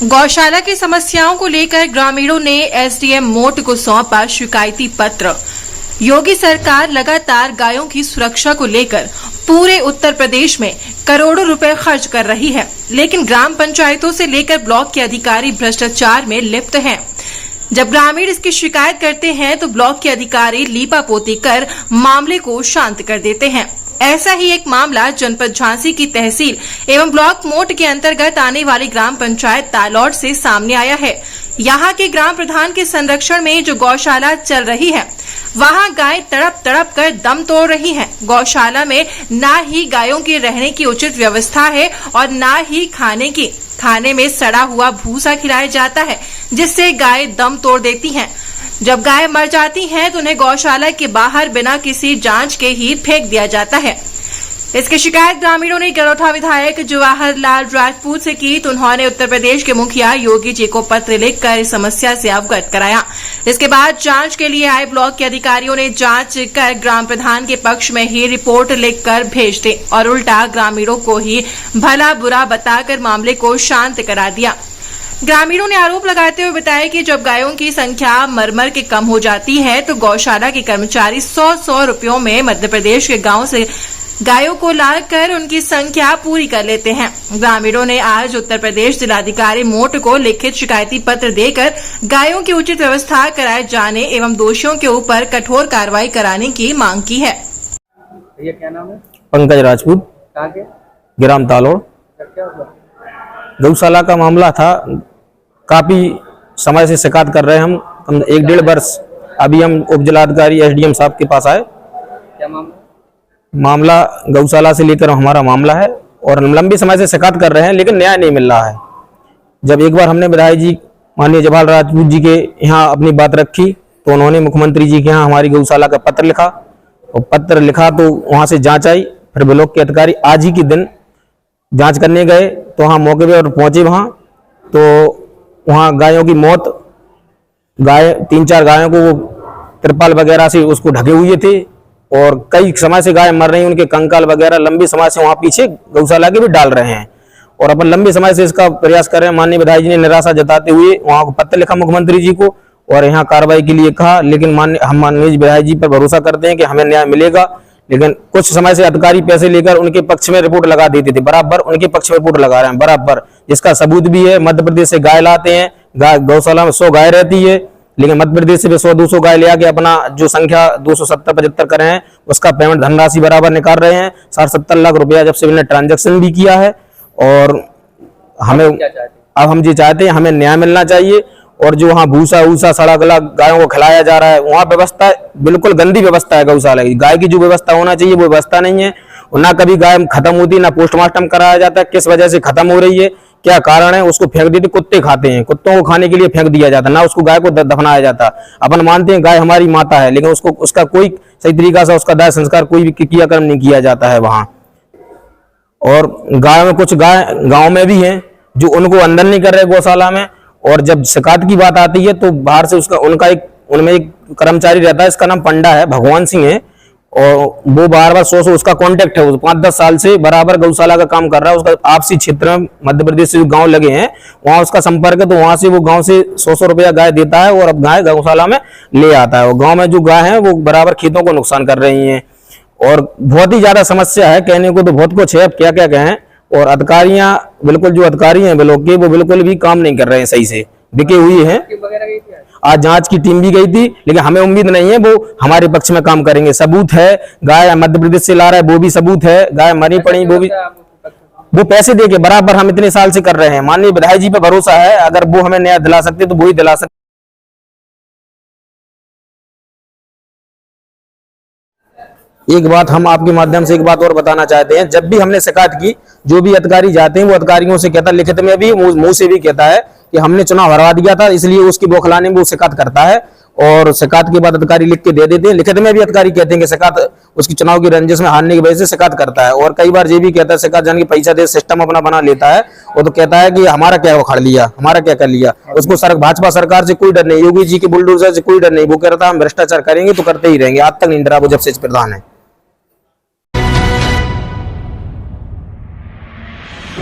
गौशाला की समस्याओं को लेकर ग्रामीणों ने एसडीएम मोट को सौंपा शिकायती पत्र। योगी सरकार लगातार गायों की सुरक्षा को लेकर पूरे उत्तर प्रदेश में करोड़ों रुपए खर्च कर रही है, लेकिन ग्राम पंचायतों से लेकर ब्लॉक के अधिकारी भ्रष्टाचार में लिप्त हैं। जब ग्रामीण इसकी शिकायत करते हैं तो ब्लॉक के अधिकारी लीपापोती कर मामले को शांत कर देते हैं। ऐसा ही एक मामला जनपद झांसी की तहसील एवं ब्लॉक मोट के अंतर्गत आने वाली ग्राम पंचायत तालौड़ से सामने आया है। यहाँ के ग्राम प्रधान के संरक्षण में जो गौशाला चल रही है, वहाँ गाय तड़प तड़प कर दम तोड़ रही हैं। गौशाला में ना ही गायों के रहने की उचित व्यवस्था है और ना ही खाने में सड़ा हुआ भूसा खिलाया जाता है, जिससे गाय दम तोड़ देती हैं। जब गाय मर जाती हैं तो उन्हें गौशाला के बाहर बिना किसी जांच के ही फेंक दिया जाता है। इसकी शिकायत ग्रामीणों ने गरोठा विधायक जवाहरलाल राजपूत से की तो उन्होंने उत्तर प्रदेश के मुखिया योगी जी को पत्र लिखकर इस समस्या से अवगत कराया। इसके बाद जांच के लिए आए ब्लॉक के अधिकारियों ने जांच कर ग्राम प्रधान के पक्ष में ही रिपोर्ट लिखकर भेज दी और उल्टा ग्रामीणों को ही भला बुरा बताकर मामले को शांत करा दिया। ग्रामीणों ने आरोप लगाते हुए बताया कि जब गायों की संख्या मर के कम हो जाती है तो गौशाला के कर्मचारी 100 रुपयों में मध्य प्रदेश के गांव से गायों को लाकर उनकी संख्या पूरी कर लेते हैं। ग्रामीणों ने आज उत्तर प्रदेश जिलाधिकारी मोट को लिखित शिकायती पत्र देकर गायों की उचित व्यवस्था कराए जाने एवं दोषियों के ऊपर कठोर कार्रवाई कराने की मांग की है। ये क्या नाम है? पंकज राजपूत, ग्राम तालौड़। गौशाला का मामला था, काफी समय से शिकायत कर रहे हैं हम 1-1.5 वर्ष। अभी हम उप जिलाधिकारी एसडीएम साहब के पास आए। क्या मामला गौशाला से लेकर हमारा मामला है और लंबे समय से शिकायत कर रहे हैं, लेकिन न्याय नहीं मिल रहा है। जब एक बार हमने विधायक जी माननीय जवाहरलाल राजपूत जी के यहाँ अपनी बात रखी तो उन्होंने मुख्यमंत्री जी के यहाँ हमारी गौशाला का पत्र लिखा और पत्र लिखा तो वहाँ से जांच आई। फिर ब्लॉक के अधिकारी आज ही के दिन जांच करने गए तो वहाँ मौके पर पहुंचे वहाँ तो वहाँ गायों की मौत, 3-4 गायों को वो तिरपाल वगैरह से उसको ढके हुए थे और कई समय से गाय मर रही, उनके कंकाल वगैरह लंबे समय से वहाँ पीछे गौशाला के भी डाल रहे हैं और अपन लंबे समय से इसका प्रयास कर रहे हैं। माननीय विधायक जी ने निराशा जताते हुए वहाँ को पत्र लिखा मुख्यमंत्री जी को और यहाँ कार्रवाई के लिए कहा, लेकिन हम माननीय विधायक जी पर भरोसा करते हैं कि हमें न्याय मिलेगा। लेकिन कुछ समय से अधिकारी पैसे लेकर उनके पक्ष में रिपोर्ट लगा देते थे, बराबर उनके पक्ष में रिपोर्ट लगा रहे हैं बराबर, जिसका सबूत भी है। मध्य प्रदेश से गाय लाते हैं, गौशाला में 100 गाय रहती है, लेकिन मध्य प्रदेश से 100-200 गाय ले आके अपना जो संख्या 270-75 कर रहे हैं उसका पेमेंट धनराशि बराबर निकाल रहे हैं। 60-70 लाख रुपया जब से इन्होंने ट्रांजेक्शन भी किया है और हमें अब हम ये चाहते हैं हमें न्याय मिलना चाहिए। और जो वहाँ भूसा सड़ा गला गायों को खिलाया जा रहा है, वहाँ व्यवस्था बिल्कुल गंदी व्यवस्था है। गौशाला की गाय की जो व्यवस्था होना चाहिए वो व्यवस्था नहीं है और ना कभी गाय खत्म होती, ना पोस्टमार्टम कराया जाता है किस वजह से खत्म हो रही है, क्या कारण है। उसको फेंक देते, कुत्ते खाते हैं, कुत्तों को खाने के लिए फेंक दिया जाता, ना उसको गाय को दफनाया जाता। अपन मानते हैं गाय हमारी माता है, लेकिन उसका कोई सही तरीका से उसका दाह संस्कार कोई भी क्रियाक्रम नहीं किया जाता है वहाँ। और गाय में कुछ गाय गाँव में भी है जो उनको अंदर नहीं कर रहे गौशाला में। और जब शिकायत की बात आती है तो बाहर से उनमें एक कर्मचारी रहता है, इसका नाम पंडा है, भगवान सिंह है, और वो बार-बार 100 उसका कांटेक्ट है, 5-10 साल से बराबर गौशाला का काम कर रहा है। उसका आपसी क्षेत्र में मध्य प्रदेश से जो गांव लगे हैं वहां उसका संपर्क है, तो वहां से वो गांव से 100 रुपया गाय देता है और अब गाय गौशाला में ले आता है। और गाँव में जो गाय है वो बराबर खेतों को नुकसान कर रही है और बहुत ही ज्यादा समस्या है। कहने को तो बहुत कुछ है, अब क्या क्या कहें। और अधिकारियां बिल्कुल जो अधिकारी हैं ब्लॉक के वो बिल्कुल भी काम नहीं कर रहे हैं सही से, बिके हुए हैं। आज जांच की टीम भी गई थी, लेकिन हमें उम्मीद नहीं है वो हमारे पक्ष में काम करेंगे। सबूत है, गाय मध्य प्रदेश से ला रहा है वो भी सबूत है, गाय मरी पड़ी वो भी, वो पैसे दे के बराबर हम इतने साल से कर रहे हैं। माननीय विधायक जी पे भरोसा है, अगर वो हमें न्याय दिला सकते तो वो ही दिला सकते। एक बात हम आपके माध्यम से एक बात और बताना चाहते हैं, जब भी हमने शिकायत की जो भी अधिकारी जाते हैं वो अधिकारियों से कहता है, लिखित में भी मुंह से भी कहता है कि हमने चुनाव हरवा दिया था, इसलिए उसकी बौखलाने में वो शिकायत करता है और शिकायत के बाद अधिकारी लिख के दे देते हैं। लिखित में भी अधिकारी कहते हैं कि शिकायत उसकी चुनाव की रंजिश में हारने की वजह से शिकायत करता है। और कई बार ये भी कहता है शिकायत जान के पैसा दे सिस्टम अपना बना लेता है, वो तो कहता है कि हमारा क्या उखाड़ लिया, हमारा क्या कर लिया। उसको भाजपा सरकार से कोई डर नहीं, योगी जी के बुलडोजर से कोई डर नहीं। वो कहता है हम भ्रष्टाचार करेंगे तो करते ही रहेंगे, आज तक नहीं डरा वो जब से प्रधान है।